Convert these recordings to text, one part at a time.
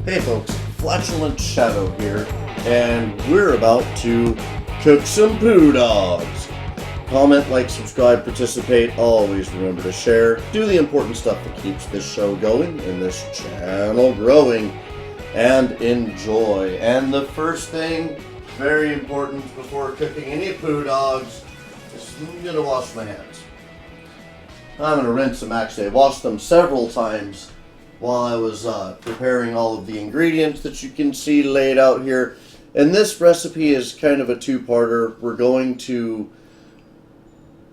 Hey folks, Flatulent Shadow here, and we're about to cook some Poo-Dogs. Comment, like, subscribe, participate, always remember to share. Do the important stuff that keeps this show going and this channel growing, and enjoy. And the first thing, very important before cooking any Poo-Dogs, is I'm going to wash my hands. I'm going to rinse them actually. I washed them several times while I was preparing all of the ingredients that you can see laid out here. And this recipe is kind of a two-parter. We're going to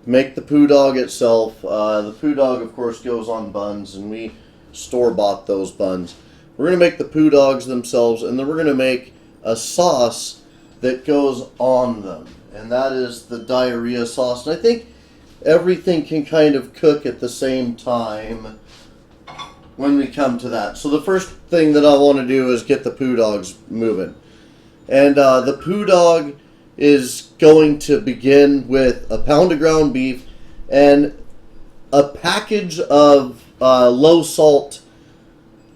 make the Poo-Dog itself. The Poo-Dog, of course, goes on buns, and we store-bought those buns. We're going to make the Poo-Dogs themselves, and then we're going to make a sauce that goes on them. And that is the Diarrhea Sauce. And I think everything can kind of cook at the same time when we come to that. So the first thing that I want to do is get the Poo-Dogs moving. And the Poo-Dog is going to begin with a pound of ground beef and a package of low-salt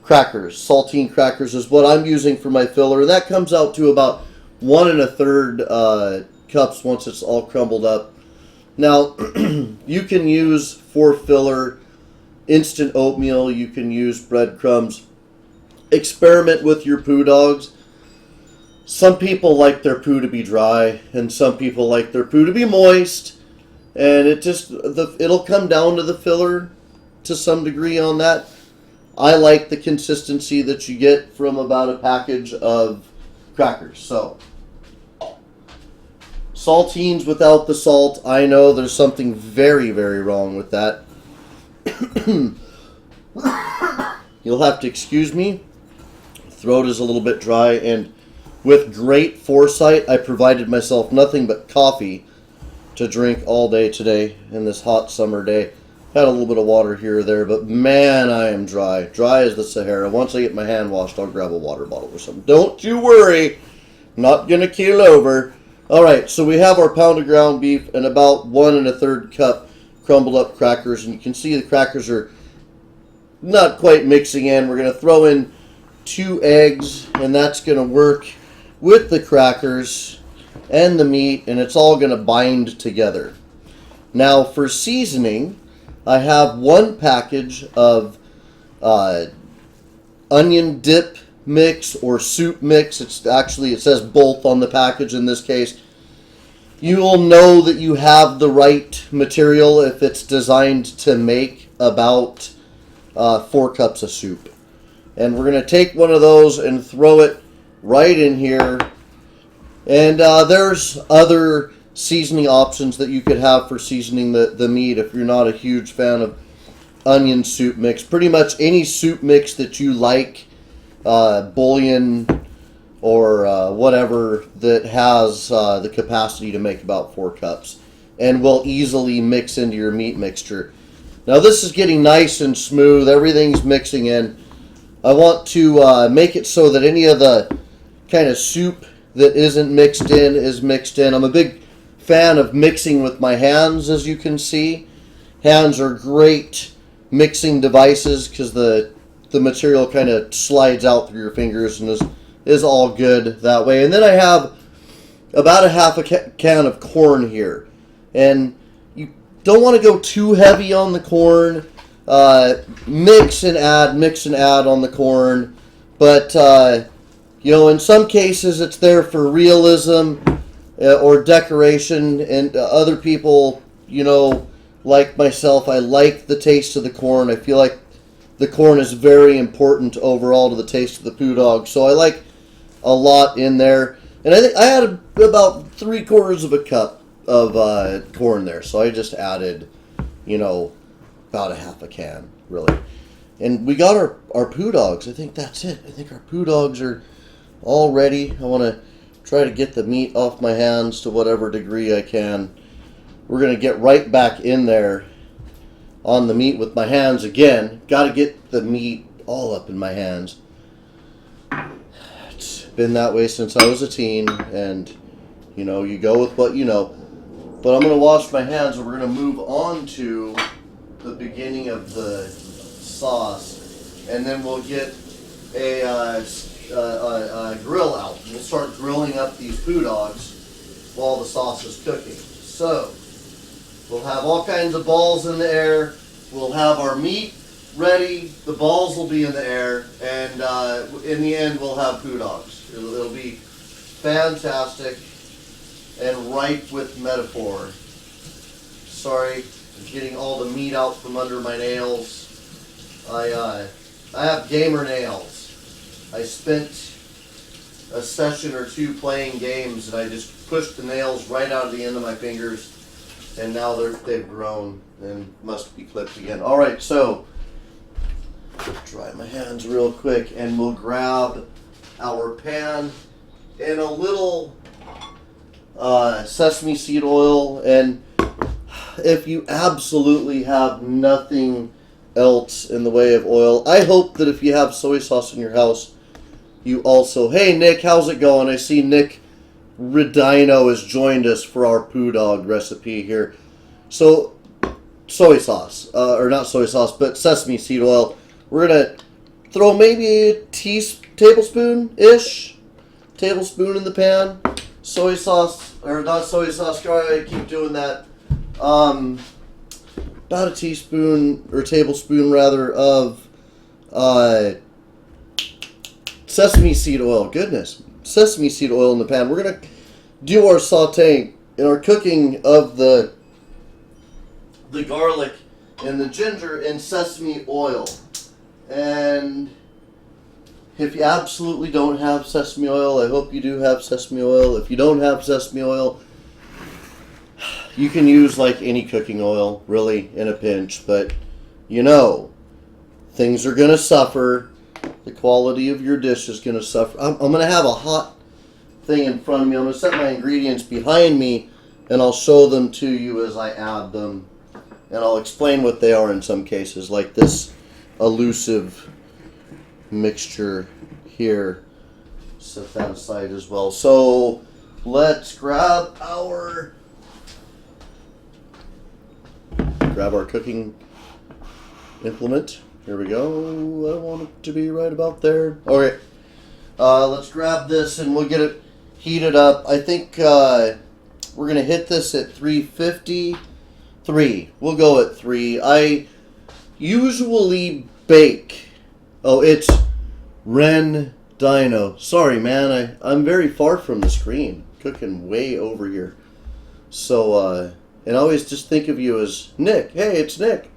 crackers. Saltine crackers is what I'm using for my filler. And that comes out to about 1 1/3 cups once it's all crumbled up. Now, you can use for filler instant oatmeal, you can use breadcrumbs. Experiment with your Poo-Dogs. Some people like their poo to be dry, and some people like their poo to be moist. And it'll come down to the filler to some degree on that. I like the consistency that you get from about a package of crackers. So, saltines without the salt. I know there's something very, very wrong with that. You'll have to excuse me. Throat is a little bit dry, and with great foresight, I provided myself nothing but coffee to drink all day today in this hot summer day. Had a little bit of water here or there, but man, I am dry. Dry as the Sahara. Once I get my hand washed, I'll grab a water bottle or something. Don't you worry. Not gonna keel over. Alright, so we have our pound of ground beef and about 1 1/3 cup crumbled up crackers, and you can see the crackers are not quite mixing in. We're going to throw in 2 eggs, and that's going to work with the crackers and the meat, and it's all going to bind together. Now for seasoning, I have 1 package of onion dip mix or soup mix. It says both on the package in this case. You will know that you have the right material if it's designed to make about 4 cups of soup. And we're going to take one of those and throw it right in here. And there's other seasoning options that you could have for seasoning the meat if you're not a huge fan of onion soup mix. Pretty much any soup mix that you like, bouillon or whatever, that has the capacity to make about 4 cups and will easily mix into your meat mixture. Now this is getting nice and smooth. Everything's mixing in. I want to make it so that any of the kind of soup that isn't mixed in is mixed in. I'm a big fan of mixing with my hands, as you can see. Hands are great mixing devices because the material kind of slides out through your fingers and is all good that way. And then I have about a half a can of corn here. And you don't want to go too heavy on the corn. Mix and add on the corn. But, in some cases it's there for realism or decoration. And other people, like myself, I like the taste of the corn. I feel like the corn is very important overall to the taste of the Poo-Dog. So I like a lot in there. And I think I added about 3/4 of a cup of corn there. So I just added, about a half a can, really. And we got our Poo-Dogs. I think that's it. I think our Poo-Dogs are all ready. I want to try to get the meat off my hands to whatever degree I can. We're going to get right back in there on the meat with my hands again. Got to get the meat all up in my hands. It's been that way since I was a teen, and you go with what you know. But I'm going to wash my hands, and we're going to move on to the beginning of the sauce, and then we'll get a grill out. We'll start grilling up these Poo-Dogs while the sauce is cooking. So, we'll have all kinds of balls in the air. We'll have our meat ready. The balls will be in the air. And in the end, we'll have Poo-Dogs. It'll be fantastic and ripe with metaphor. Sorry, I'm getting all the meat out from under my nails. I have gamer nails. I spent a session or two playing games, and I just pushed the nails right out of the end of my fingers, and now they've grown and must be clipped again. All right, so dry my hands real quick, and we'll grab our pan and a little sesame seed oil. And if you absolutely have nothing else in the way of oil, I hope that if you have soy sauce in your house, you also, hey Nick, how's it going? I see Nick Redino has joined us for our Poo-Dog recipe here. So, soy sauce, or not soy sauce, but sesame seed oil. We're going to throw maybe a tablespoon-ish, tablespoon in the pan. Soy sauce, or not soy sauce, sorry, I keep doing that. About a teaspoon, or tablespoon rather, of sesame seed oil. Goodness. Sesame seed oil in the pan. We're going to do our sauteing and our cooking of the garlic and the ginger in sesame oil. And if you absolutely don't have sesame oil, I hope you do have sesame oil. If you don't have sesame oil, you can use like any cooking oil, really, in a pinch. But, you know, things are going to suffer. The quality of your dish is going to suffer. I'm going to have a hot thing in front of me. I'm going to set my ingredients behind me, and I'll show them to you as I add them. And I'll explain what they are in some cases, like this elusive mixture here. Set that aside as well. So let's grab our cooking implement. Here we go. I want it to be right about there. Okay. Let's grab this and we'll get it heated up. I think we're going to hit this at 353. We'll go at 3. I usually bake. Oh, it's Ren Dino. Sorry, man. I'm very far from the screen. Cooking way over here. So, and I always just think of you as Nick. Hey, it's Nick.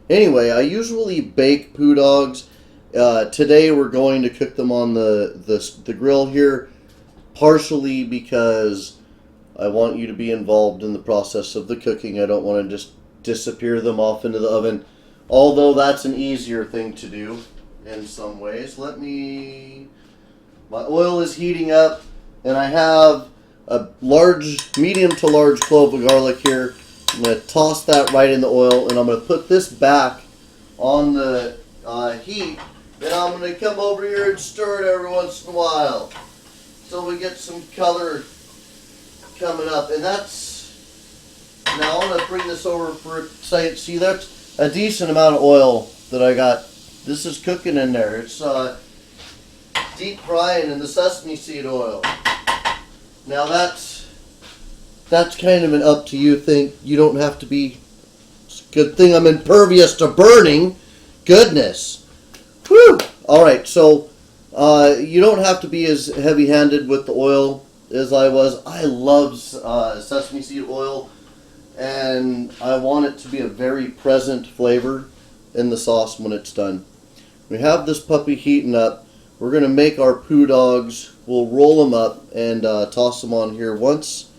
Anyway, I usually bake Poo-Dogs. Today we're going to cook them on the grill here, partially because I want you to be involved in the process of the cooking. I don't want to just disappear them off into the oven, although that's an easier thing to do in some ways. My oil is heating up, and I have a medium to large clove of garlic here. I'm going to toss that right in the oil, and I'm going to put this back on the heat. Then I'm going to come over here and stir it every once in a while until we get some color coming up. And that's, now I'm going to bring this over for a second. See, that's a decent amount of oil that I got. This is cooking in there. It's deep frying in the sesame seed oil. Now that's kind of an up to you thing. You don't have to be. It's a good thing I'm impervious to burning. Goodness. Whew. All right, so you don't have to be as heavy-handed with the oil as I was. I love sesame seed oil, and I want it to be a very present flavor in the sauce when it's done. We have this puppy heating up. We're going to make our Poo-Dogs. We'll roll them up and toss them on here once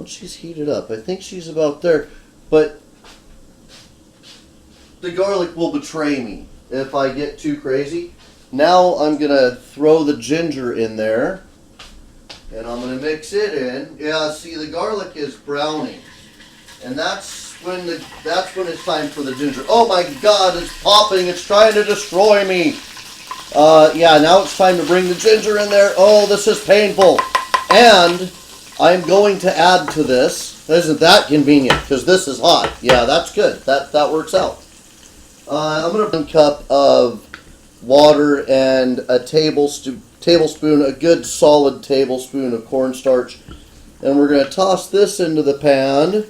she's heated up. I think she's about there. But the garlic will betray me if I get too crazy. Now I'm going to throw the ginger in there. And I'm going to mix it in. Yeah, see, the garlic is browning. And that's when it's time for the ginger. Oh my God, it's popping. It's trying to destroy me. Yeah, now it's time to bring the ginger in there. Oh, this is painful. And I'm going to add to this. Isn't that convenient? Because this is hot. Yeah, that's good. That works out. I'm going to put 1 cup of water, and a tablespoon, a good solid tablespoon of cornstarch. And we're going to toss this into the pan.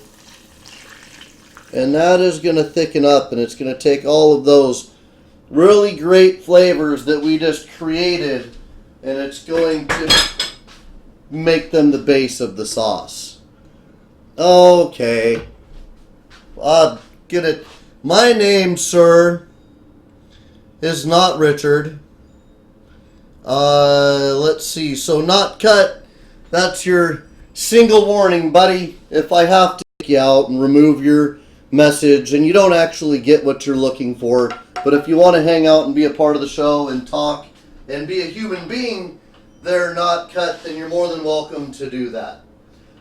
And that is going to thicken up, and it's going to take all of those really great flavors that we just created, and it's going to make them the base of the sauce. Okay. Get it. My name, sir, is not Richard. Let's see. So not cut. That's your single warning, buddy. If I have to take you out and remove your message and you don't actually get what you're looking for, but if you want to hang out and be a part of the show and talk and be a human being, they're not cut, then you're more than welcome to do that.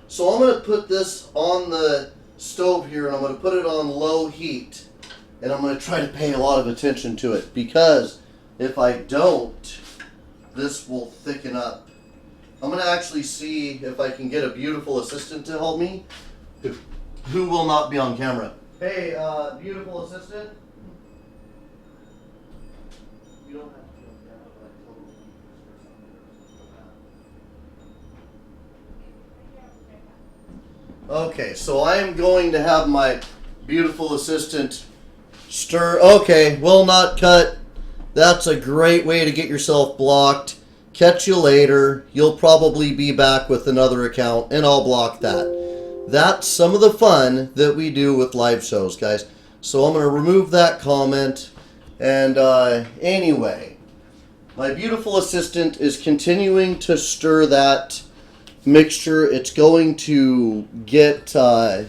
So I'm going to put this on the stove here, and I'm going to put it on low heat, and I'm going to try to pay a lot of attention to it, because if I don't, this will thicken up. I'm going to actually see if I can get a beautiful assistant to help me who will not be on camera. Hey, beautiful assistant. You don't have to be on camera, but I totally need this for something. Okay, so I am going to have my beautiful assistant stir. Okay, will not cut. That's a great way to get yourself blocked. Catch you later. You'll probably be back with another account, and I'll block that. That's some of the fun that we do with live shows, guys. So I'm going to remove that comment. And anyway, my beautiful assistant is continuing to stir that mixture. It's going to get, I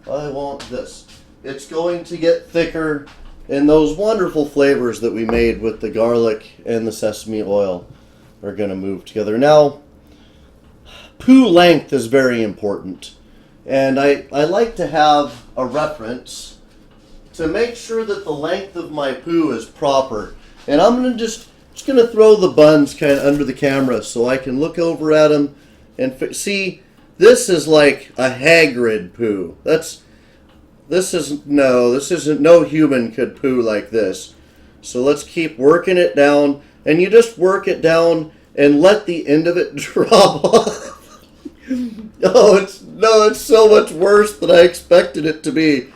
want this. It's going to get thicker, and those wonderful flavors that we made with the garlic and the sesame oil are going to move together. Now, poo length is very important, and I like to have a reference to make sure that the length of my poo is proper. And I'm going to just going to throw the buns kind of under the camera so I can look over at them and see. This is like a Hagrid poo. This isn't, no human could poo like this. So let's keep working it down, and you just work it down and let the end of it drop off. It's so much worse than I expected it to be.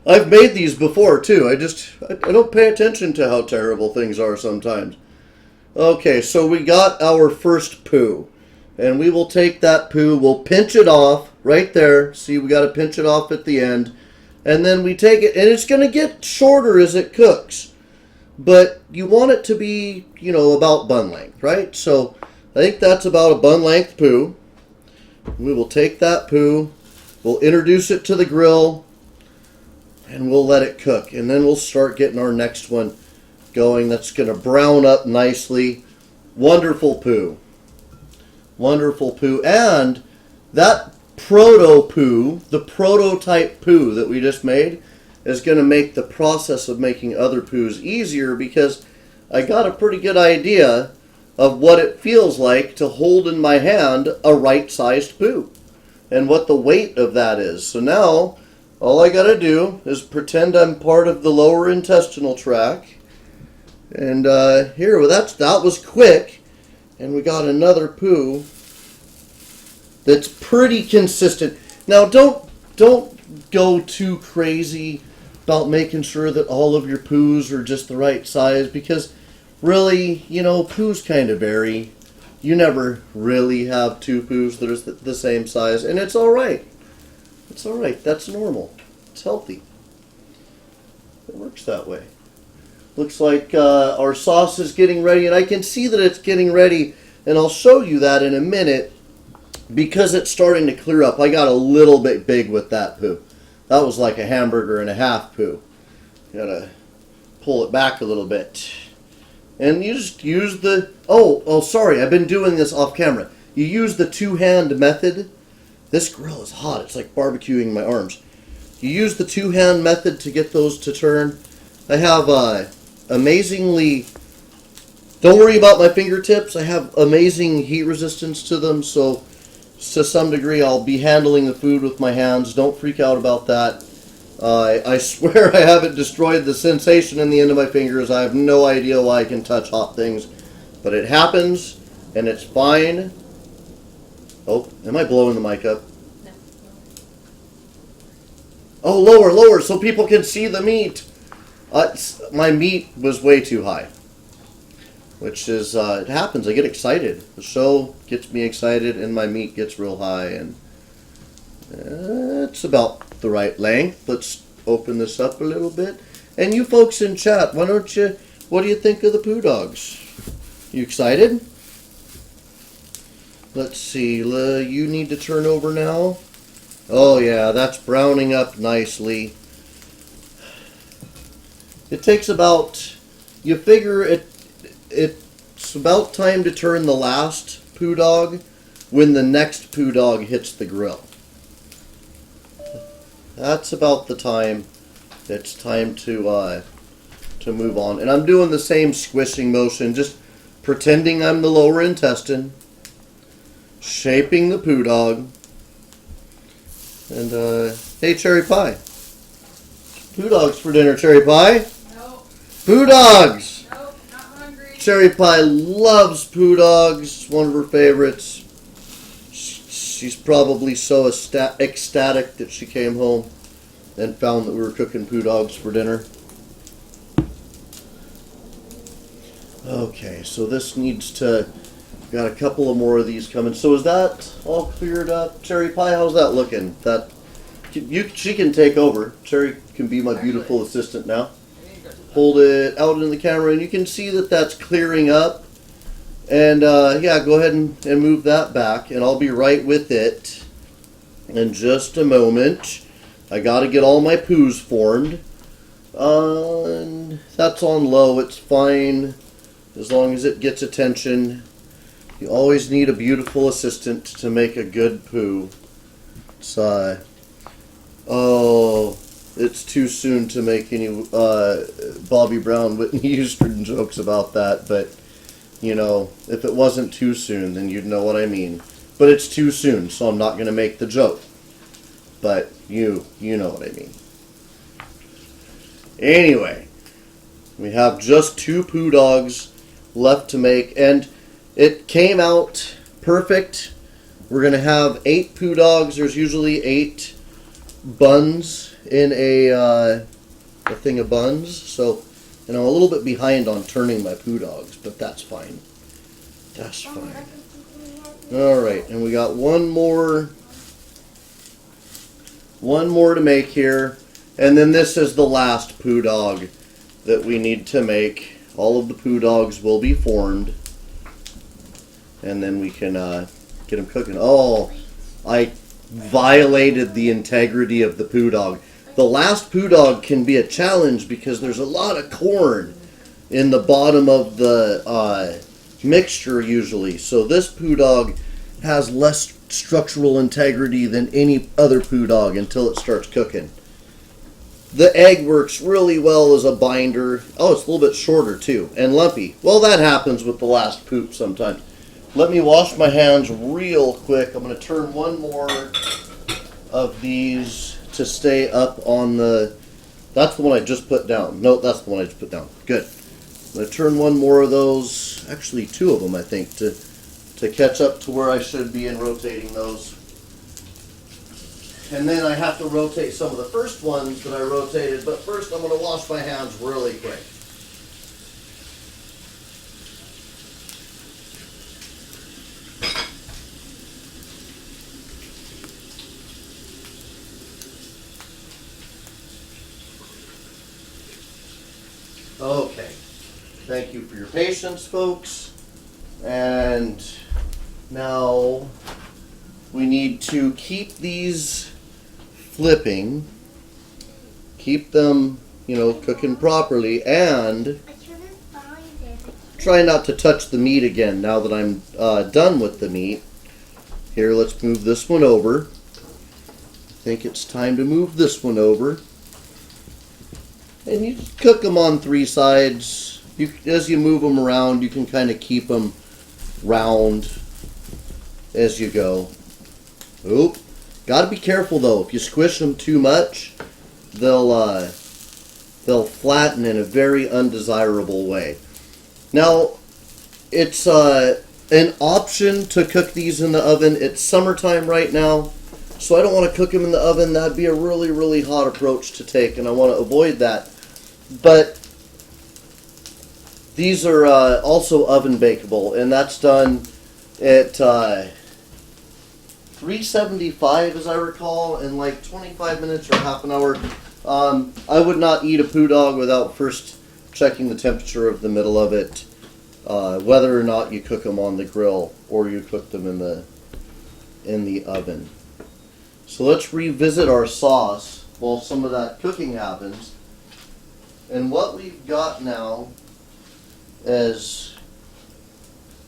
I've made these before too. I don't pay attention to how terrible things are sometimes. Okay, so we got our first poo, and we will take that poo, we'll pinch it off right there. See, we got to pinch it off at the end, and then we take it, and it's going to get shorter as it cooks, but you want it to be, about bun length, right? So I think that's about a bun length poo. We will take that poo, we'll introduce it to the grill, and we'll let it cook. And then we'll start getting our next one going. That's going to brown up nicely. Wonderful poo. Wonderful poo. And that proto-poo, the prototype poo that we just made, is going to make the process of making other poos easier, because I got a pretty good idea of what it feels like to hold in my hand a right-sized poo and what the weight of that is. So now all I got to do is pretend I'm part of the lower intestinal tract. And here, that was quick. And we got another poo that's pretty consistent. Now don't go too crazy about making sure that all of your poos are just the right size, because really, poos kind of vary. You never really have two poos that are the same size, and it's all right. It's all right. That's normal. It's healthy. It works that way. Looks like our sauce is getting ready, and I can see that it's getting ready, and I'll show you that in a minute because it's starting to clear up. I got a little bit big with that poo. That was like a hamburger and a half poo. Gotta pull it back a little bit. And you just use the, sorry, I've been doing this off camera. You use the two-hand method. This grill is hot. It's like barbecuing my arms. You use the two-hand method to get those to turn. I have amazingly, don't worry about my fingertips. I have amazing heat resistance to them, so to some degree I'll be handling the food with my hands. Don't freak out about that. I swear I haven't destroyed the sensation in the end of my fingers. I have no idea why I can touch hot things, but it happens, and it's fine. Oh, am I blowing the mic up? No. Oh, lower, lower, so people can see the meat. My meat was way too high, which is, it happens. I get excited. The show gets me excited, and my meat gets real high, and it's about the right length. Let's open this up a little bit. And you folks in chat, what do you think of the Poo-Dogs? You excited? Let's see, you need to turn over now. Oh yeah, that's browning up nicely. It takes about, you figure it's about time to turn the last Poo-Dog when the next Poo-Dog hits the grill. That's about the time it's time to move on. And I'm doing the same squishing motion, just pretending I'm the lower intestine, shaping the Poo-Dog. And, hey, Cherry Pie. Poo-Dogs for dinner, Cherry Pie. Nope. Poo-Dogs. Nope, not hungry. Cherry Pie loves Poo-Dogs. It's one of her favorites. She's probably so ecstatic that she came home and found that we were cooking Poo-Dogs for dinner. Okay, so this needs to... Got a couple of more of these coming. So is that all cleared up? Cherry Pie, how's that looking? She can take over. Cherry can be my beautiful assistant now. Hold it out in the camera, and you can see that that's clearing up. And yeah, go ahead and move that back, and I'll be right with it in just a moment. I got to get all my poos formed. And that's on low. It's fine as long as it gets attention. You always need a beautiful assistant to make a good poo. It's, oh, it's too soon to make any Bobby Brown, Whitney Houston jokes about that, but, you know, if it wasn't too soon, then you'd know what I mean. But it's too soon, so I'm not going to make the joke. But you know what I mean. Anyway, we have just 2 Poo-Dogs left to make, and it came out perfect. We're going to have 8 Poo-Dogs. There's usually 8 buns in a thing of buns. So, and I'm a little bit behind on turning my Poo-Dogs, but that's fine. That's fine. Alright, and we got one more to make here. And then this is the last Poo-Dog that we need to make. All of the Poo-Dogs will be formed. And then we can get them cooking. Oh, I violated the integrity of the Poo-Dog. The last Poo-Dog can be a challenge because there's a lot of corn in the bottom of the mixture usually. So this Poo-Dog has less structural integrity than any other Poo-Dog until it starts cooking. The egg works really well as a binder. Oh, it's a little bit shorter too, and lumpy. Well, that happens with the last poop sometimes. Let me wash my hands real quick. I'm going to turn one more of these to stay up on the... That's the one I just put down. No, that's the one I just put down. Good. I'm going to turn one more of those, actually 2 of them, I think, to catch up to where I should be in rotating those. And then I have to rotate some of the first ones that I rotated, but first I'm going to wash my hands really quick. Okay, thank you for your patience, folks. And now we need to keep these flipping, keep them, you know, cooking properly, and try not to touch the meat again now that I'm done with the meat. Here, let's move this one over. I think it's time to move this one over. And you just cook them on 3 sides. As you move them around, you can kind of keep them round as you go. Oop. Got to be careful though. If you squish them too much, they'll flatten in a very undesirable way. Now, it's an option to cook these in the oven. It's summertime right now, so I don't want to cook them in the oven. That'd be a really, really hot approach to take, and I want to avoid that. But these are also oven bakeable, and that's done at 375, as I recall, in like 25 minutes or half an hour. I would not eat a Poo-Dog without first checking the temperature of the middle of it, whether or not you cook them on the grill or you cook them in the oven. So let's revisit our sauce while some of that cooking happens. And what we've got now is,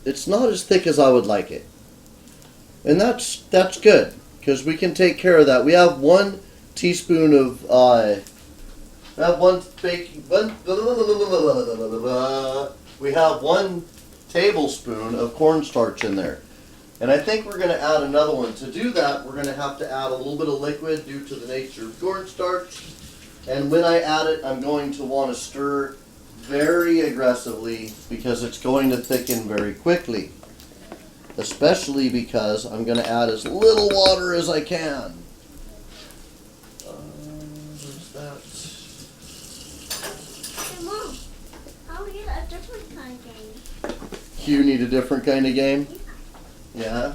it's not as thick as I would like it. And that's good, because we can take care of that. We have 1 teaspoon of we have 1 tablespoon of cornstarch in there. And I think we're going to add another one. To do that, we're going to have to add a little bit of liquid due to the nature of cornstarch. And when I add it, I'm going to want to stir very aggressively, because it's going to thicken very quickly. Especially because I'm going to add as little water as I can. Where's that? Hey, Mom, I'll get a different kind of game. You need a different kind of game? Yeah?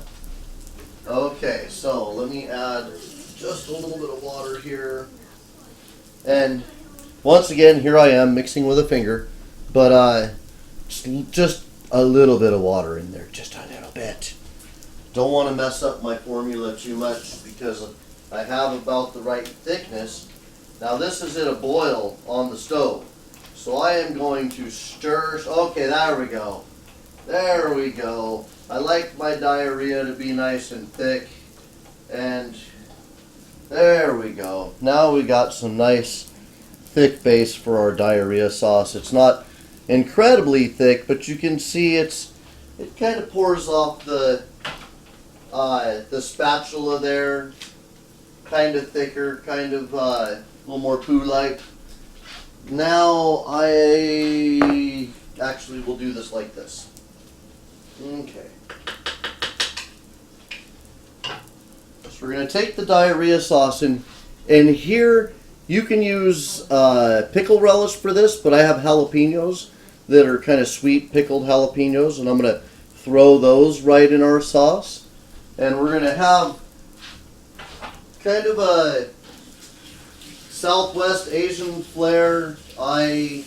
Okay, so let me add just a little bit of water here. And once again, here I am mixing with a finger, but just a little bit of water in there, just a little bit. Don't want to mess up my formula too much, because I have about the right thickness. Now this is at a boil on the stove, so I am going to stir. Okay, there we go. There we go. I like my diarrhea to be nice and thick, and there we go. Now we got some nice thick base for our diarrhea sauce. It's not incredibly thick, but you can see it kind of pours off the spatula there, kind of thicker, kind of a little more poo-like. Now I actually will do this like this. Okay. So we're going to take the diarrhea sauce, and here you can use pickle relish for this, but I have jalapenos that are kind of sweet pickled jalapenos, and I'm going to throw those right in our sauce. And we're going to have kind of a Southwest Asian flair. I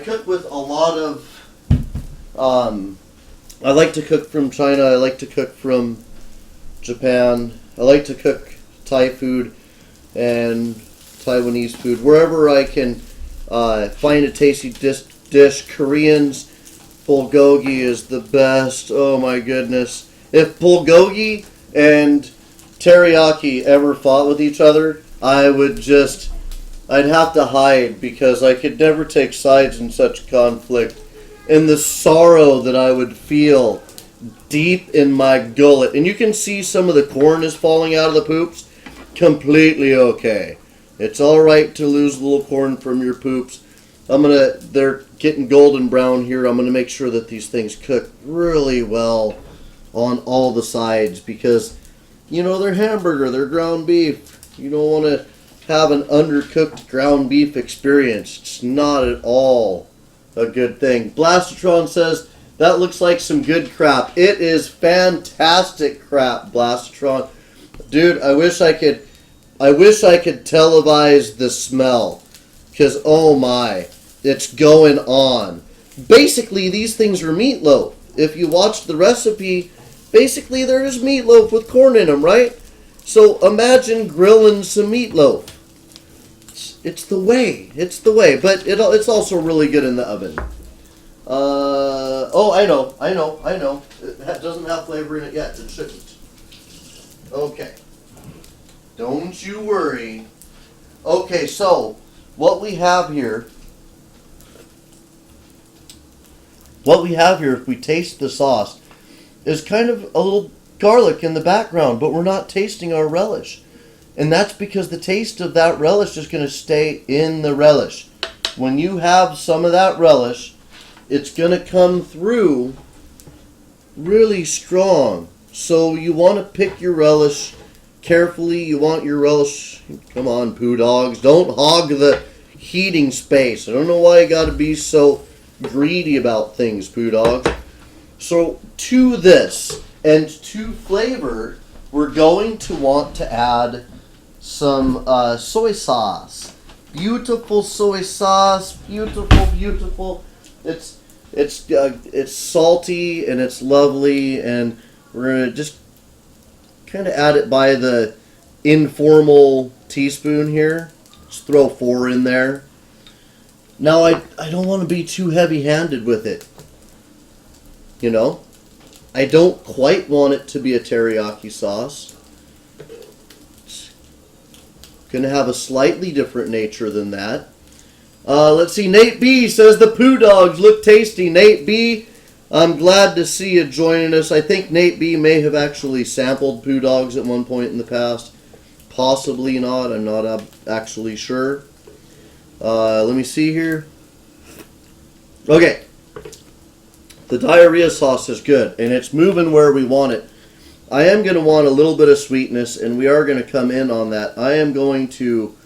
cook with a lot of, I like to cook from China, I like to cook from Japan, I like to cook Thai food and Taiwanese food, wherever I can find a tasty dish. Koreans, bulgogi is the best. Oh my goodness. If bulgogi and teriyaki ever fought with each other, I'd have to hide, because I could never take sides in such conflict. And the sorrow that I would feel deep in my gullet. And you can see some of the corn is falling out of the poops. Completely okay. It's alright to lose a little corn from your poops. They're getting golden brown here. I'm going to make sure that these things cook really well on all the sides, because, you know, they're hamburger, they're ground beef. You don't want to have an undercooked ground beef experience. It's not at all a good thing. Blastatron says, that looks like some good crap. It is fantastic crap, Blastatron. Dude, I wish I could televise the smell, because oh my, it's going on. Basically, these things are meatloaf. If you watch the recipe, basically they're just meatloaf with corn in them, right? So imagine grilling some meatloaf. It's the way. It's the way. But it's also really good in the oven. Oh, I know. It doesn't have flavor in it yet. It shouldn't. Okay. Don't you worry. Okay, so what we have here, if we taste the sauce, is kind of a little garlic in the background, but we're not tasting our relish. And that's because the taste of that relish is going to stay in the relish. When you have some of that relish, it's going to come through really strong. So you want to pick your relish carefully. You want your relish, come on, Poo-Dogs, don't hog the heating space. I don't know why you got to be so greedy about things, Poo-Dogs. So to this and to flavor, we're going to want to add some soy sauce. Beautiful soy sauce, beautiful, beautiful. It's salty and it's lovely, and we're gonna just kind of add it by the informal teaspoon here. Just throw 4 in there. Now I don't want to be too heavy-handed with it. You know, I don't quite want it to be a teriyaki sauce. Going to have a slightly different nature than that. Let's see. Nate B says the Poo-Dogs look tasty. Nate B, I'm glad to see you joining us. I think Nate B may have actually sampled Poo-Dogs at one point in the past. Possibly not. I'm not actually sure. Let me see here. Okay. The diarrhea sauce is good, and it's moving where we want it. I am going to want a little bit of sweetness, and we are going to come in on that. I am going to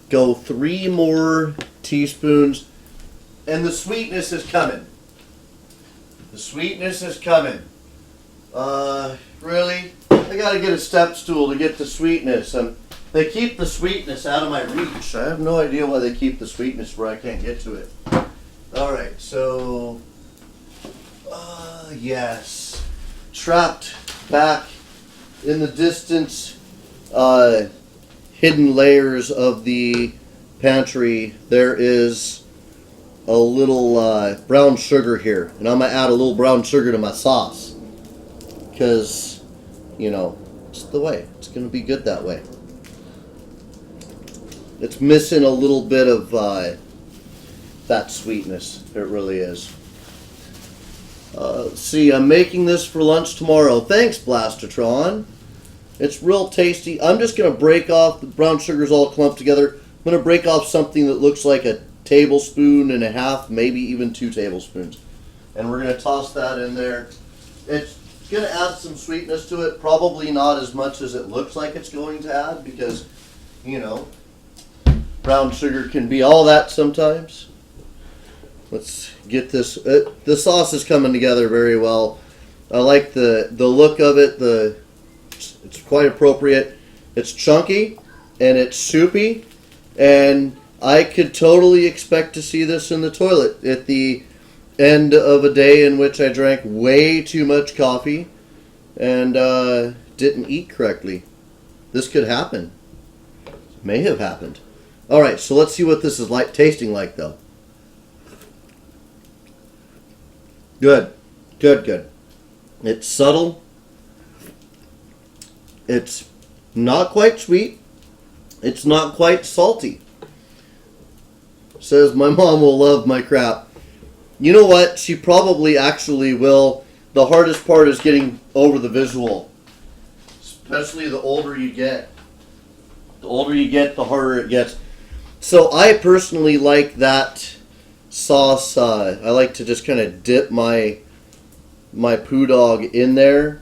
go 3 more teaspoons, and the sweetness is coming. The sweetness is coming. Really? I got to get a step stool to get the sweetness. They keep the sweetness out of my reach. I have no idea why they keep the sweetness where I can't get to it. All right, so yes, trapped back in the distance, hidden layers of the pantry, there is a little brown sugar here, and I'm gonna add a little brown sugar to my sauce because, you know, it's the way. It's gonna be good that way. It's missing a little bit of that sweetness. It really is. Let's see, I'm making this for lunch tomorrow. Thanks, Blastertron. It's real tasty. I'm just going to break off, the brown sugar's all clumped together. I'm going to break off something that looks like a tablespoon and a half, maybe even 2 tablespoons. And we're going to toss that in there. It's going to add some sweetness to it. Probably not as much as it looks like it's going to add because, you know, brown sugar can be all that sometimes. Let's get this. The sauce is coming together very well. I like the look of it. It's quite appropriate. It's chunky and it's soupy, and I could totally expect to see this in the toilet at the end of a day in which I drank way too much coffee and didn't eat correctly. This could happen. May have happened. All right, so let's see what this is like tasting like, though. Good. Good, good. It's subtle. It's not quite sweet. It's not quite salty. Says my mom will love my crap. You know what? She probably actually will. The hardest part is getting over the visual. Especially the older you get. The older you get, the harder it gets. So I personally like that sauce. I like to just kind of dip my Poo-Dog in there.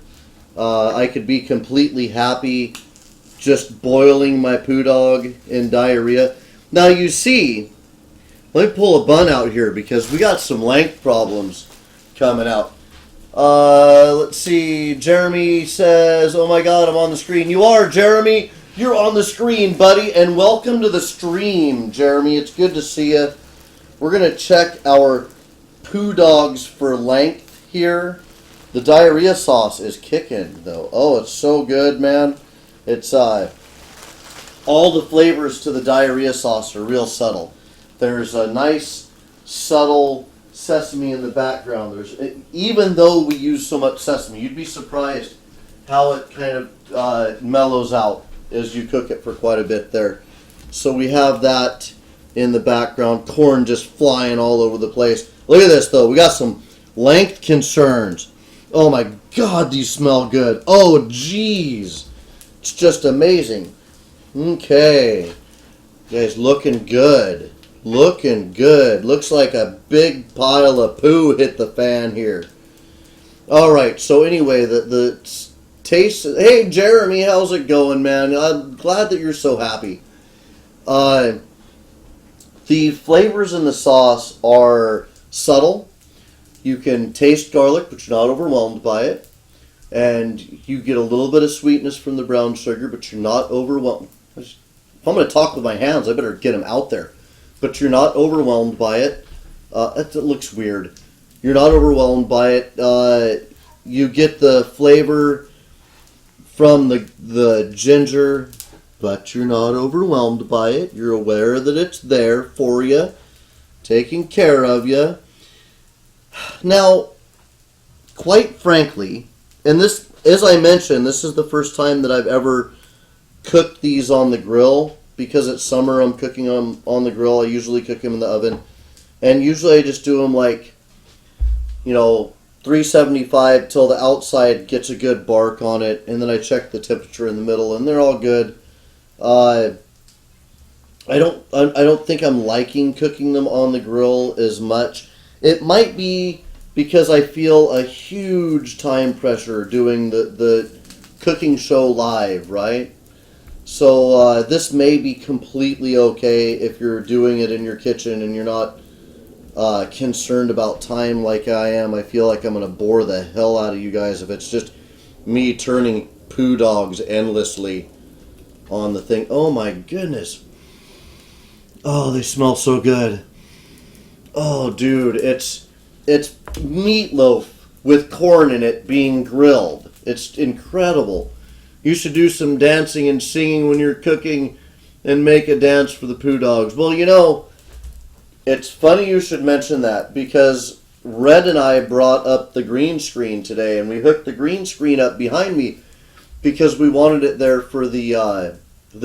I could be completely happy just boiling my Poo-Dog in diarrhea. Now you see, let me pull a bun out here because we got some length problems coming out. Let's see. Jeremy says, oh my god, I'm on the screen. You are, Jeremy. You're on the screen, buddy, and welcome to the stream, Jeremy. It's good to see you. We're going to check our Poo-Dogs for length here. The diarrhea sauce is kicking, though. Oh, it's so good, man. It's all the flavors to the diarrhea sauce are real subtle. There's a nice, subtle sesame in the background. Even though we use so much sesame, you'd be surprised how it kind of mellows out as you cook it for quite a bit there. So we have that in the background. Corn just flying all over the place. Look at this, though. We got some length concerns. Oh my god, these smell good. Oh, jeez. It's just amazing. Okay. Guys, looking good. Looking good. Looks like a big pile of poo hit the fan here. Alright, so anyway, the taste... Hey, Jeremy, how's it going, man? I'm glad that you're so happy. The flavors in the sauce are subtle. You can taste garlic, but you're not overwhelmed by it. And you get a little bit of sweetness from the brown sugar, but you're not overwhelmed. If I'm going to talk with my hands, I better get them out there. But you're not overwhelmed by it. It looks weird. You're not overwhelmed by it. You get the flavor from the ginger, but you're not overwhelmed by it. You're aware that it's there for you, taking care of you. Now, quite frankly, and this, as I mentioned, this is the first time that I've ever cooked these on the grill. Because it's summer, I'm cooking them on the grill. I usually cook them in the oven. And usually I just do them like, 375 till the outside gets a good bark on it. And then I check the temperature in the middle, and they're all good. I don't think I'm liking cooking them on the grill as much. It might be because I feel a huge time pressure doing the cooking show live, right? So this may be completely okay if you're doing it in your kitchen and you're not concerned about time like I am. I feel like I'm going to bore the hell out of you guys if it's just me turning Poo-Dogs endlessly on the thing. Oh my goodness. Oh, they smell so good. Oh, dude, it's meatloaf with corn in it being grilled. It's incredible. You should do some dancing and singing when you're cooking and make a dance for the Poo-Dogs. Well, it's funny you should mention that because Red and I brought up the green screen today, and we hooked the green screen up behind me because we wanted it there for the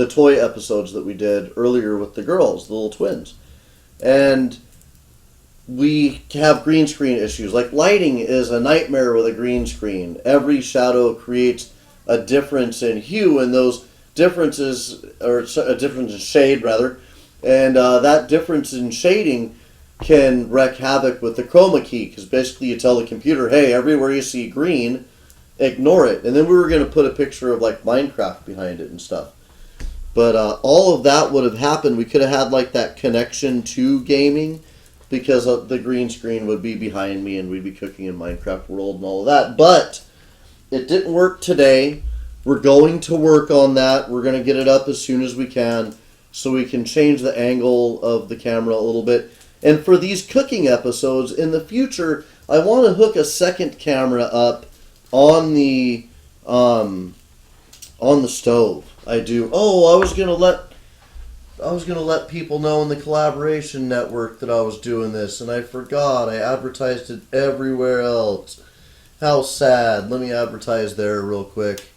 toy episodes that we did earlier with the girls, the little twins. And we have green screen issues. Like lighting is a nightmare with a green screen. Every shadow creates a difference in hue, and those differences, or a difference in shade rather, and that difference in shading can wreak havoc with the chroma key, because basically you tell the computer, hey, everywhere you see green, ignore it. And then we were going to put a picture of like Minecraft behind it and stuff. But all of that would have happened. We could have had like that connection to gaming, because the green screen would be behind me and we'd be cooking in Minecraft World and all of that. But it didn't work today. We're going to work on that. We're going to get it up as soon as we can so we can change the angle of the camera a little bit. And for these cooking episodes in the future, I want to hook a second camera up on the stove. I do. Oh, I was gonna let people know in the collaboration network that I was doing this, and I forgot. I advertised it everywhere else. How sad. Let me advertise there real quick.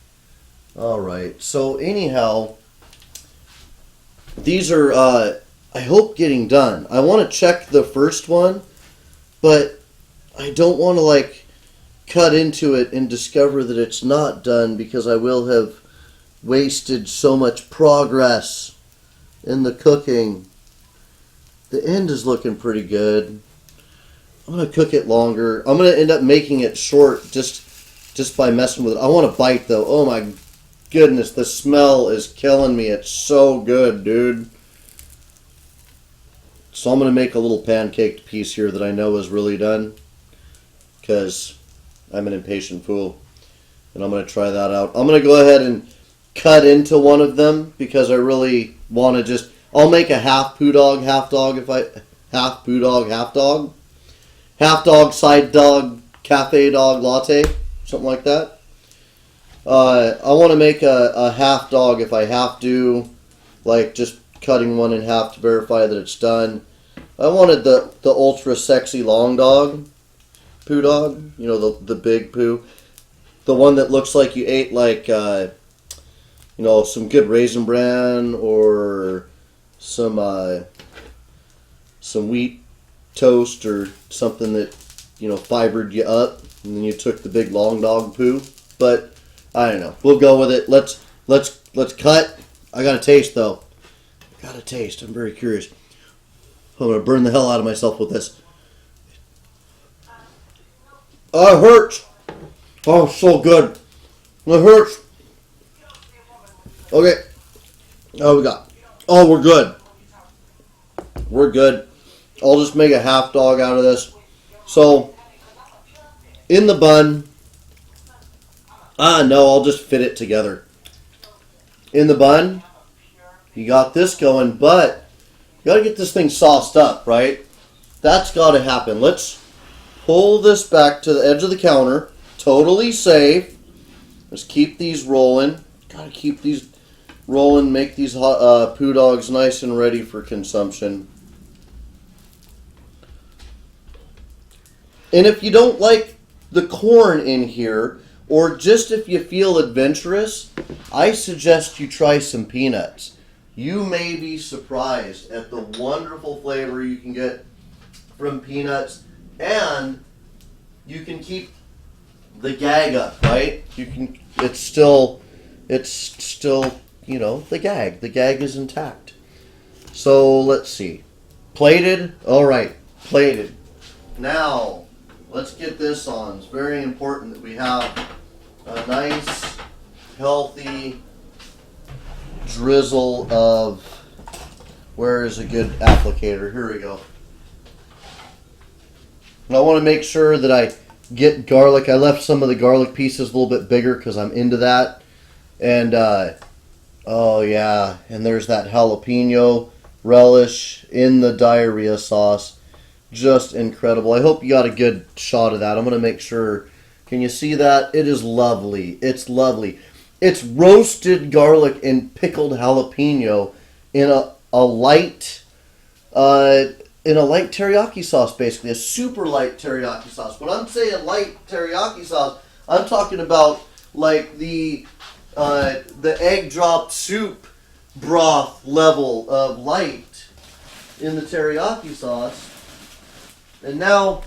Alright, so anyhow, these are, I hope, getting done. I want to check the first one, but I don't want to, cut into it and discover that it's not done, because I will have wasted so much progress in the cooking. The end is looking pretty good. I'm going to cook it longer. I'm going to end up making it short just by messing with it. I want to bite, though. Oh, my goodness. The smell is killing me. It's so good, dude. So I'm going to make a little pancaked piece here that I know is really done, because I'm an impatient fool. And I'm going to try that out. I'm going to go ahead and cut into one of them, because I really want to I'll make a half Poo-Dog, half dog half Poo-Dog, half dog. Half dog, side dog, cafe dog, latte, something like that. I want to make a half dog if I have to, just cutting one in half to verify that it's done. I wanted the ultra sexy long dog, Poo-Dog, the big poo. The one that looks like you ate some good Raisin Bran or some wheat toast or something that fibered you up, and then you took the big long dog poo. But I don't know. We'll go with it. Let's cut I got to taste, though. I got to taste. I'm very curious. I'm going to burn the hell out of myself with this. Oh, it hurts. Oh, so good. It hurts. Okay. Oh, we got. Oh, we're good. We're good. I'll just make a half dog out of this. So, in the bun. No, I'll just fit it together. In the bun, you got this going, but you got to get this thing sauced up, right? That's got to happen. Let's pull this back to the edge of the counter. Totally safe. Let's keep these rolling. Got to keep these rolling, make these Poo-Dogs nice and ready for consumption. And if you don't like the corn in here, or just if you feel adventurous, I suggest you try some peanuts. You may be surprised at the wonderful flavor you can get from peanuts, and you can keep the gag up, right? It's still, you know, the gag. The gag is intact. So let's see. Plated? All right, plated. Now, let's get this on. It's very important that we have a nice, healthy drizzle of, where is a good applicator? Here we go. And I want to make sure that I get garlic. I left some of the garlic pieces a little bit bigger because I'm into that. And, oh yeah, and there's that jalapeno relish in the diarrhea sauce. Just incredible. I hope you got a good shot of that. I'm going to make sure. Can you see that? It is lovely. It's lovely. It's roasted garlic and pickled jalapeno in a light teriyaki sauce, basically. A super light teriyaki sauce. When I'm saying light teriyaki sauce, I'm talking about like the egg drop soup broth level of light in the teriyaki sauce. And now,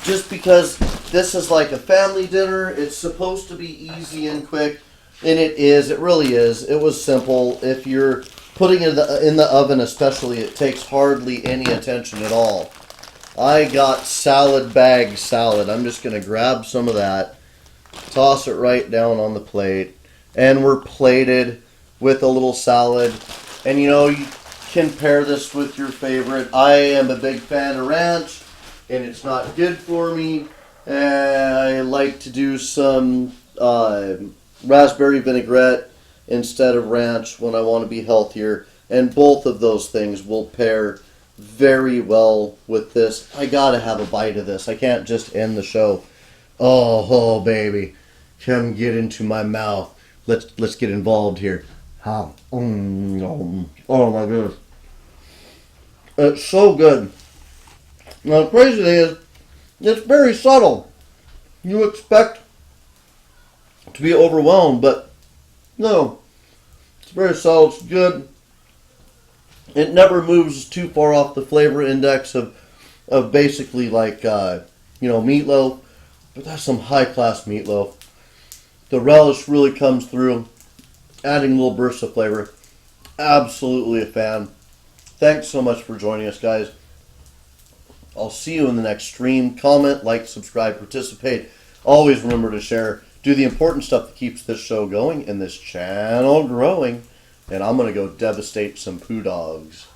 just because this is like a family dinner, it's supposed to be easy and quick, and it is. It really is. It was simple. If you're putting it in the oven especially, it takes hardly any attention at all. I got salad bag salad. I'm just going to grab some of that, toss it right down on the plate, and we're plated with a little salad. And you know, you can pair this with your favorite. I am a big fan of ranch, and it's not good for me. I like to do some raspberry vinaigrette instead of ranch when I want to be healthier, and both of those things will pair very well with this. I gotta have a bite of this. I can't just end the show. Oh baby, come get into my mouth. Let's get involved here. Oh my goodness. It's so good. Now the crazy thing is, it's very subtle. You expect to be overwhelmed, but no. It's very subtle. It's good. It never moves too far off the flavor index of basically like meatloaf, but that's some high class meatloaf. The relish really comes through, adding little bursts of flavor. Absolutely a fan. Thanks so much for joining us, guys. I'll see you in the next stream. Comment, like, subscribe, participate. Always remember to share. Do the important stuff that keeps this show going and this channel growing. And I'm going to go devastate some Poo-Dogs.